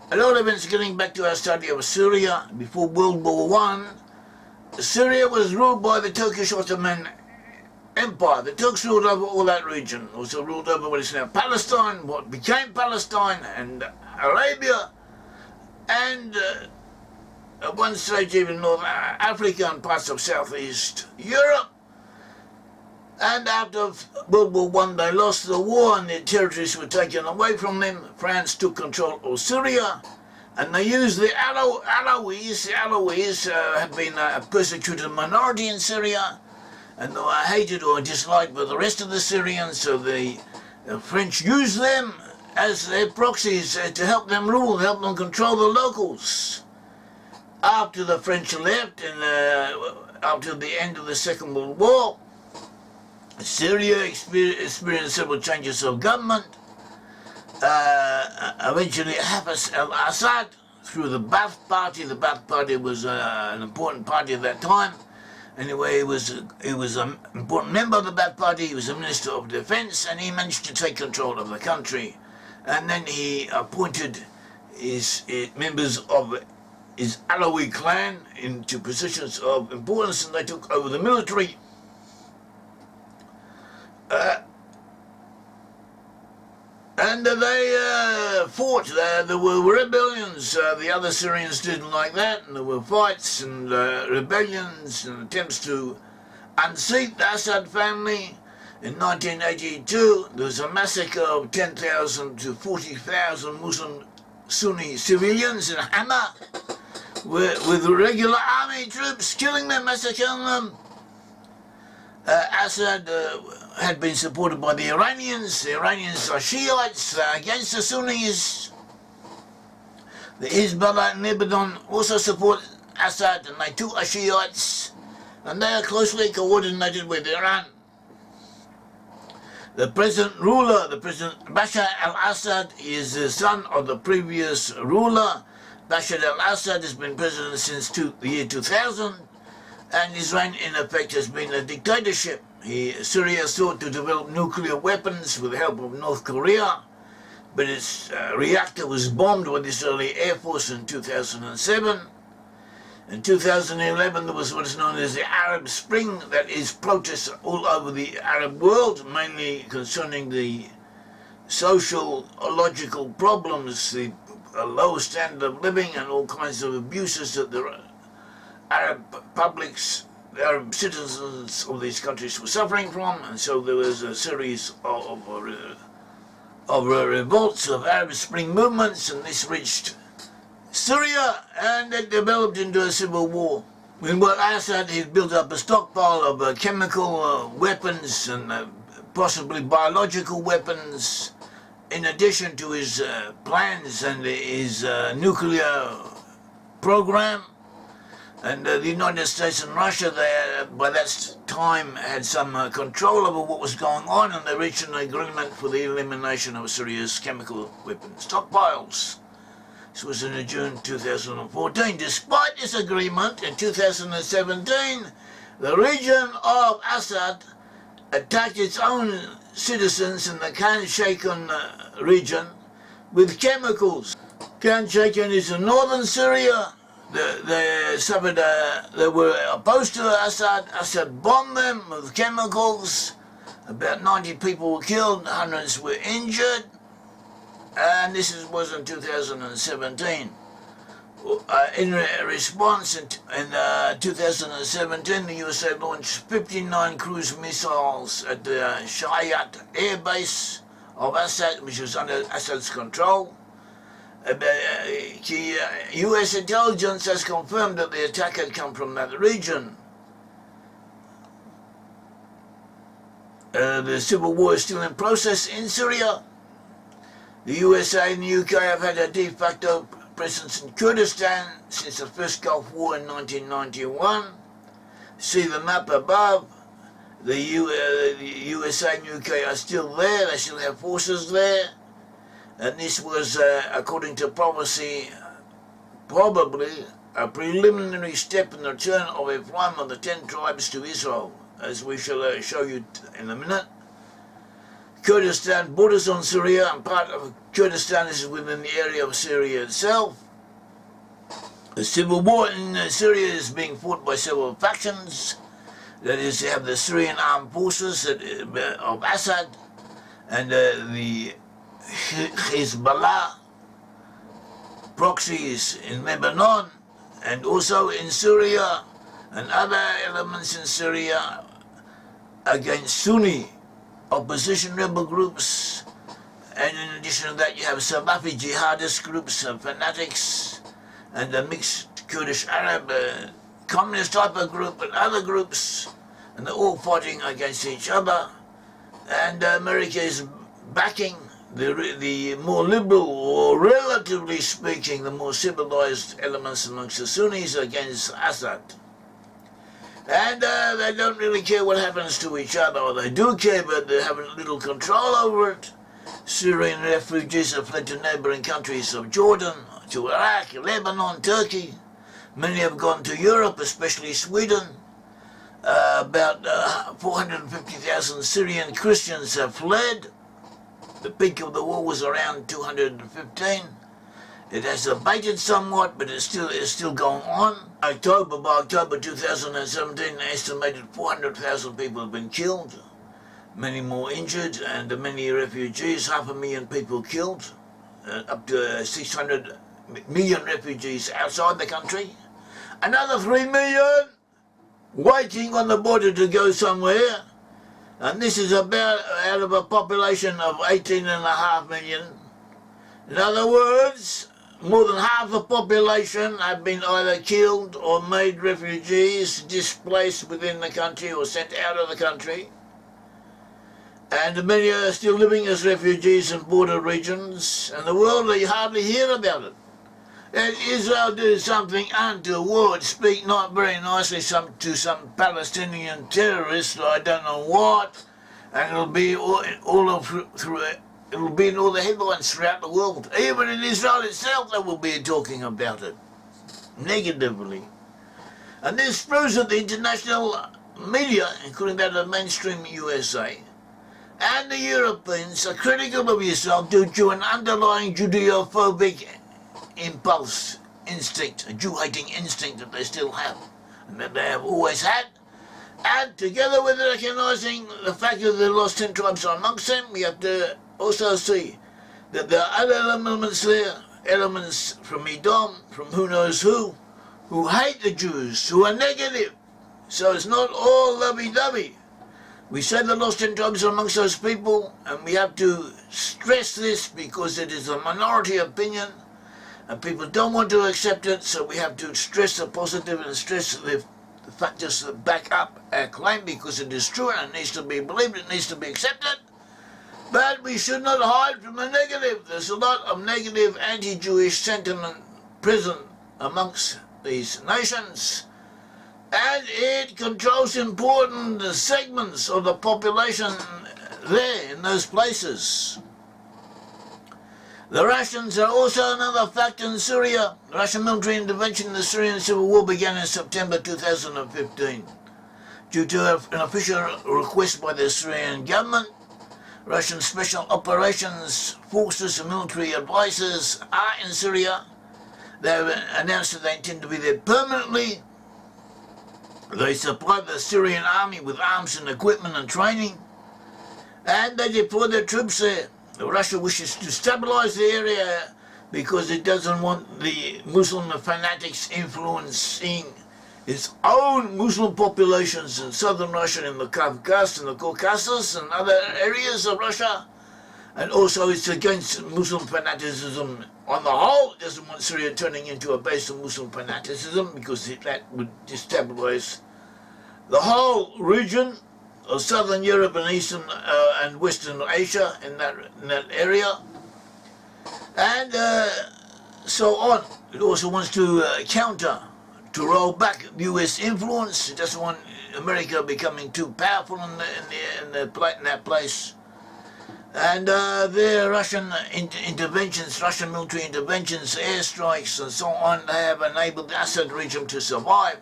A lot of it's getting back to our study of Syria. Before World War I, Syria was ruled by the Turkish Ottoman Empire. The Turks ruled over all that region. Also ruled over what is now Palestine, what became Palestine, and Arabia, and at one stage even North Africa and parts of Southeast Europe. And after World War I, they lost the war and their territories were taken away from them. France took control of Syria, and they used the Alawis. The Alawis had been a persecuted minority in Syria, and they were hated or disliked by the rest of the Syrians, so the French used them as their proxies to help them rule, help them control the locals. After the French left, and after the end of the Second World War, Syria experienced several changes of government. Eventually, Hafez al-Assad, through the Ba'ath Party. The Ba'ath Party was an important party at that time. Anyway, he was an important member of the Ba'ath Party. He was a Minister of Defense, and he managed to take control of the country. And then he appointed his members of his Alawi clan into positions of importance, and they took over the military. And they fought. There were rebellions. The other Syrians didn't like that, and there were fights and rebellions and attempts to unseat the Assad family. In 1982, there was a massacre of 10,000 to 40,000 Muslim Sunni civilians in Hama, with regular army troops killing them, massacring them. Assad had been supported by the Iranians. The Iranians are Shiites against the Sunnis. The Hezbollah in Lebanon also support Assad, and they too are Shiites, and they are closely coordinated with Iran. The present ruler, the President Bashar al-Assad, is the son of the previous ruler. Bashar al-Assad has been president since the year 2000, and his reign in effect has been a dictatorship. Syria sought to develop nuclear weapons with the help of North Korea, but its reactor was bombed by the Israeli Air Force in 2007. In 2011, there was what is known as the Arab Spring, that is protests all over the Arab world, mainly concerning the sociological problems, the low standard of living and all kinds of abuses that the Arab publics, the Arab citizens of these countries were suffering from. And so there was a series of revolts, of Arab Spring movements, and this reached Syria, and it developed into a civil war. Meanwhile, Assad had built up a stockpile of chemical weapons and possibly biological weapons, in addition to his plans and his nuclear program. And the United States and Russia, by that time, had some control over what was going on, and they reached an agreement for the elimination of Syria's chemical weapon stockpiles. This was in June 2014. Despite this agreement, in 2017, the region of Assad attacked its own citizens in the Khan Sheikhoun region with chemicals. Khan Sheikhoun is in northern Syria. They were opposed to Assad. Assad bombed them with chemicals. About 90 people were killed, hundreds were injured. And this was in 2017. In response, in 2017, the USA launched 59 cruise missiles at the Shayat air base of Assad, which was under Assad's control. US intelligence has confirmed that the attack had come from that region. The civil war is still in process in Syria. The USA and the UK have had a de facto presence in Kurdistan since the first Gulf War in 1991. See the map above. The USA and UK are still there. They still have forces there. And this was, according to prophecy, probably a preliminary step in the return of Ephraim of the 10 tribes to Israel, as we shall show you in a minute. Kurdistan borders on Syria, and part of Kurdistan is within the area of Syria itself. The civil war in Syria is being fought by several factions. That is, you have the Syrian armed forces of Assad and the Hezbollah proxies in Lebanon, and also in Syria and other elements in Syria against Sunni opposition rebel groups. And in addition to that, you have Salafi jihadist groups, fanatics, and a mixed Kurdish Arab communist type of group and other groups, and they're all fighting against each other. And America is backing the more liberal, or relatively speaking, the more civilized elements amongst the Sunnis against Assad. And they don't really care what happens to each other, or they do care, but they have little control over it. Syrian refugees have fled to neighboring countries of Jordan, to Iraq, Lebanon, Turkey. Many have gone to Europe, especially Sweden. About 450,000 Syrian Christians have fled. The peak of the war was around 215. It has abated somewhat, but it's still going on. By October 2017, an estimated 400,000 people have been killed, many more injured, and many refugees, 500,000 people killed, up to 600 million refugees outside the country, another 3 million waiting on the border to go somewhere, and this is about out of a population of 18.5 million. In other words, more than half the population have been either killed or made refugees, displaced within the country or sent out of the country. And many are still living as refugees in border regions, and the world, you hardly hear about it. And Israel do something untoward, speak not very nicely to some Palestinian terrorists, or I don't know what, and it'll be it'll be in all the headlines throughout the world. Even in Israel itself, they will be talking about it negatively. And this proves that the international media, including that of mainstream USA, and the Europeans are critical of Israel due to an underlying Judeophobic impulse, instinct, a Jew-hating instinct that they still have, and that they have always had. And together with recognizing the fact that the lost 10 tribes are amongst them, we have to also see that there are other elements there, elements from Edom, from who knows who hate the Jews, who are negative. So it's not all lovey-dovey. We say the lost 10 tribes are amongst those people, and we have to stress this because it is a minority opinion, and people don't want to accept it, so we have to stress the positive and stress the factors that back up our claim, because it is true and it needs to be believed, it needs to be accepted. But we should not hide from the negative. There's a lot of negative anti-Jewish sentiment present amongst these nations, and it controls important segments of the population there in those places. The Russians are also another factor in Syria. The Russian military intervention in the Syrian civil war began in September 2015. Due to an official request by the Syrian government, Russian special operations forces and military advisors are in Syria. They have announced that they intend to be there permanently. They supply the Syrian army with arms and equipment and training, and they deploy their troops there. Russia wishes to stabilize the area because it doesn't want the Muslim fanatics influencing its own Muslim populations in southern Russia, in the Caucasus and other areas of Russia. And also it's against Muslim fanaticism on the whole. It doesn't want Syria turning into a base of Muslim fanaticism, because that would destabilize the whole region of southern Europe and eastern and western Asia in that area, and so on. It also wants to to roll back US influence. It doesn't want America becoming too powerful in that place. And their Russian interventions, Russian military interventions, airstrikes and so on, they have enabled the Assad regime to survive.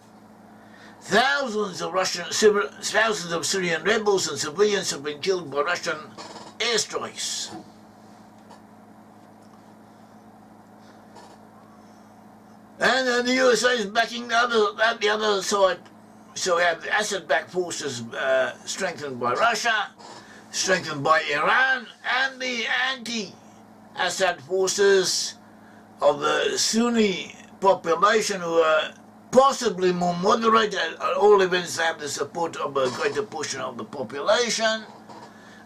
Thousands of Syrian rebels and civilians have been killed by Russian airstrikes. And the USA is backing the other side. So we have the Assad-backed forces strengthened by Russia, strengthened by Iran, and the anti-Assad forces of the Sunni population, who are possibly more moderate. At all events, they have the support of a greater portion of the population.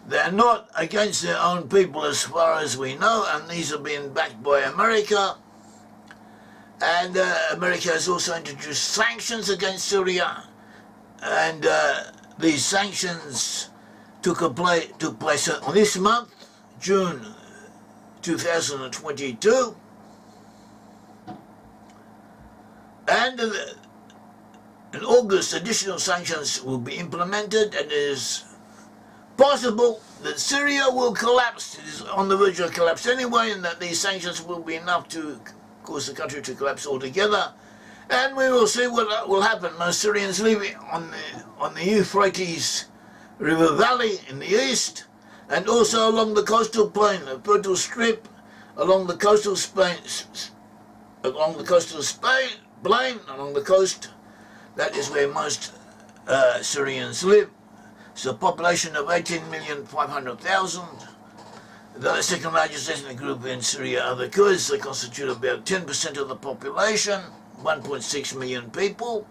They're not against their own people as far as we know, and these are being backed by America. And America has also introduced sanctions against Syria, and these sanctions took place this month, June 2022, and in August additional sanctions will be implemented, and it is possible that Syria will collapse. It is on the verge of collapse anyway, and that these sanctions will be enough to cause the country to collapse altogether. And we will see what will happen. Most Syrians live on the Euphrates River Valley in the east, and also along the coastal plain, the Fertile Strip, along the coastal plain, along the coast. That is where most Syrians live. It's a population of 18,500,000. The second largest ethnic group in Syria are the Kurds. They constitute about 10% of the population, 1.6 million people,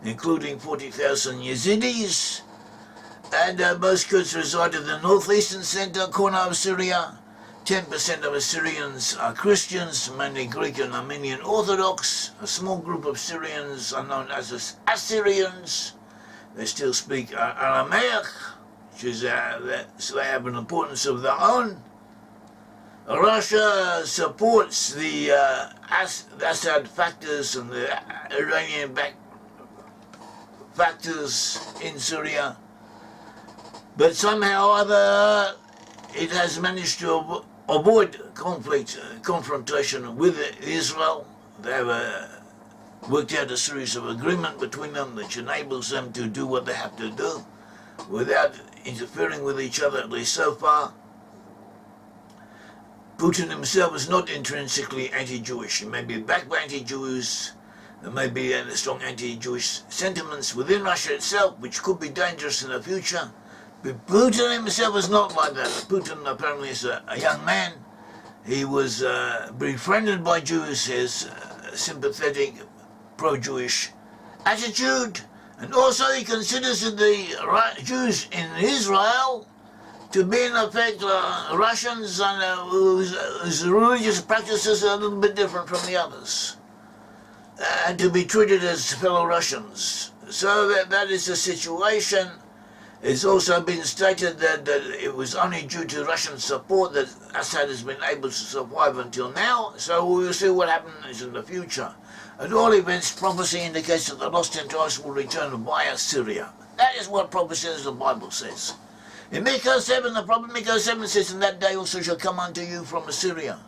including 40,000 Yazidis. And most Kurds reside in the northeastern corner of Syria. 10% of Assyrians are Christians, mainly Greek and Armenian Orthodox. A small group of Syrians are known as Assyrians. They still speak Aramaic, which is, so they have an importance of their own. Russia supports the Assad factors and the Iranian-backed factors in Syria, but somehow or other it has managed to avoid confrontation with Israel. They have worked out a series of agreements between them which enables them to do what they have to do without interfering with each other, at least so far. Putin himself is not intrinsically anti-Jewish. He may be backed by anti-Jews. There may be strong anti-Jewish sentiments within Russia itself, which could be dangerous in the future. But Putin himself is not like that. Putin apparently is a young man. He was befriended by Jews, his sympathetic, pro-Jewish attitude, and also he considers the Jews in Israel to be in effect Russians and whose religious practices are a little bit different from the others, and to be treated as fellow Russians. So that is the situation. It's also been stated that it was only due to Russian support that Assad has been able to survive until now, so we will see what happens in the future. At all events, prophecy indicates that the lost 10 tribes will return via Syria. That is what prophecy in the Bible says. In Micah 7, the prophet Micah 7 says, "In that day also shall come unto you from Assyria,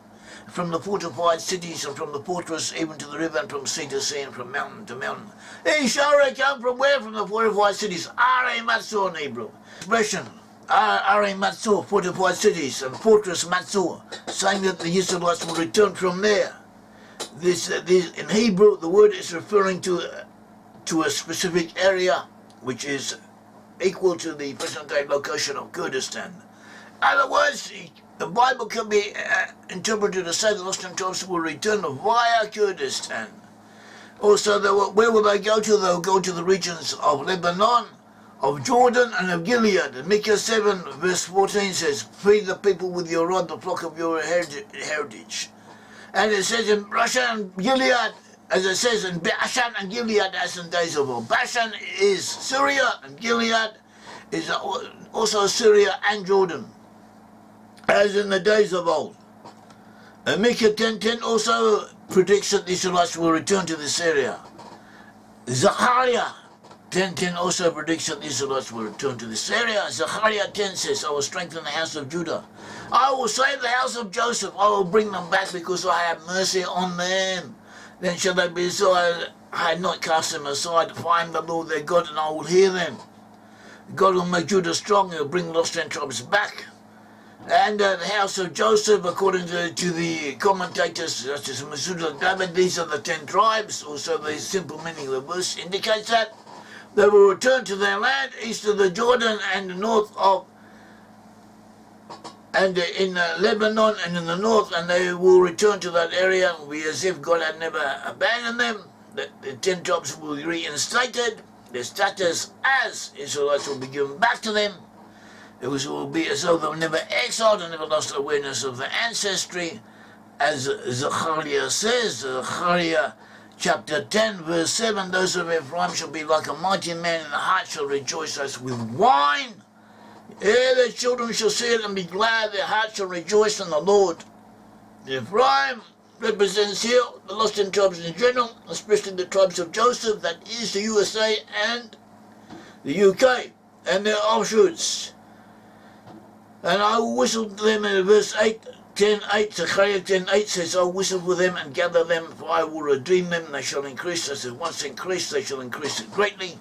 from the fortified cities, and from the fortress, even to the river, and from sea to sea, and from mountain to mountain. He shall come from where? From the fortified cities." Matsor in Hebrew. Expression, Matsor, fortified cities, and fortress Matsor, saying that the Israelites will return from there. This in Hebrew, the word is referring to a specific area, which is equal to the present-day location of Kurdistan. In other words, the Bible can be interpreted to say the lost tribes will return via Kurdistan. Also, where will they go to? They'll go to the regions of Lebanon, of Jordan, and of Gilead. And Micah 7, verse 14 says, "Feed the people with your rod, the flock of your heritage." And it says in Bashan and Gilead, as it says in Bashan and Gilead, as in days of old. Bashan is Syria, and Gilead is also Syria and Jordan, as in the days of old. And Micah 10:10 also predicts that the Israelites will return to this area. Zechariah 10:10 also predicts that the Israelites will return to this area. Zechariah 10 says, "I will strengthen the house of Judah. I will save the house of Joseph. I will bring them back because I have mercy on them. Then shall they be so I had not cast them aside. For I am the Lord their God, and I will hear them." God will make Judah strong. He will bring the lost 10 tribes back. And the house of Joseph, according to the commentators such as Matsor, Davidiy, these are the 10 tribes. Also, the simple meaning of the verse indicates that they will return to their land east of the Jordan and north of, and in Lebanon and in the north, and they will return to that area. It will be as if God had never abandoned them. The 10 tribes will be reinstated. Their status as Israelites will be given back to them. It will be as though they were never exiled and never lost awareness of their ancestry. As Zechariah says, Zechariah chapter 10 verse 7, those of Ephraim shall be like a mighty man, and the heart shall rejoice as with wine. Their children shall see it and be glad, their heart shall rejoice in the Lord. Ephraim represents here the lost 10 tribes in general, especially the tribes of Joseph, that is the USA and the UK, and their offshoots. And I will whistle to them in verse 8, 10:8, Zechariah 10:8 says, I will whistle for them and gather them, for I will redeem them, they shall increase as they once increased, they shall increase it greatly.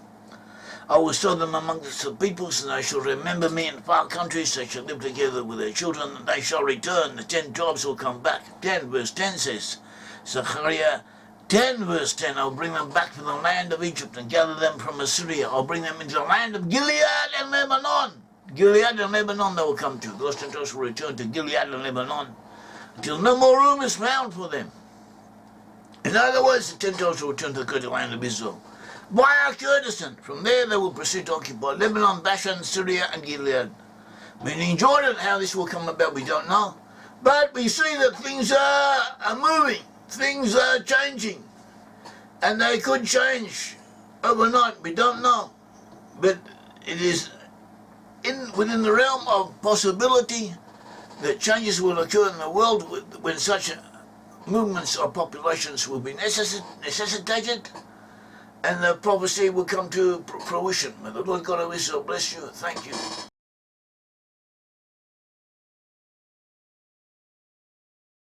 I will sow them amongst the peoples, and they shall remember me in far countries, they shall live together with their children, and they shall return, the 10 tribes will come back. 10 verse 10 says, Zechariah 10 verse 10, I will bring them back from the land of Egypt and gather them from Assyria. I will bring them into the land of Gilead and Lebanon. Gilead and Lebanon they will come to. The lost 10 tribes will return to Gilead and Lebanon until no more room is found for them. In other words, the 10 tribes will return to the Kurdistan land of Israel via Kurdistan. From there they will proceed to occupy Lebanon, Bashan, Syria and Gilead. Meaning Jordan. How this will come about we don't know. But we see that things are moving. Things are changing. And they could change overnight. We don't know. But it is within the realm of possibility that changes will occur in the world when such movements of populations will be necessitated, and the prophecy will come to fruition. May the Lord God of Israel bless you. Thank you.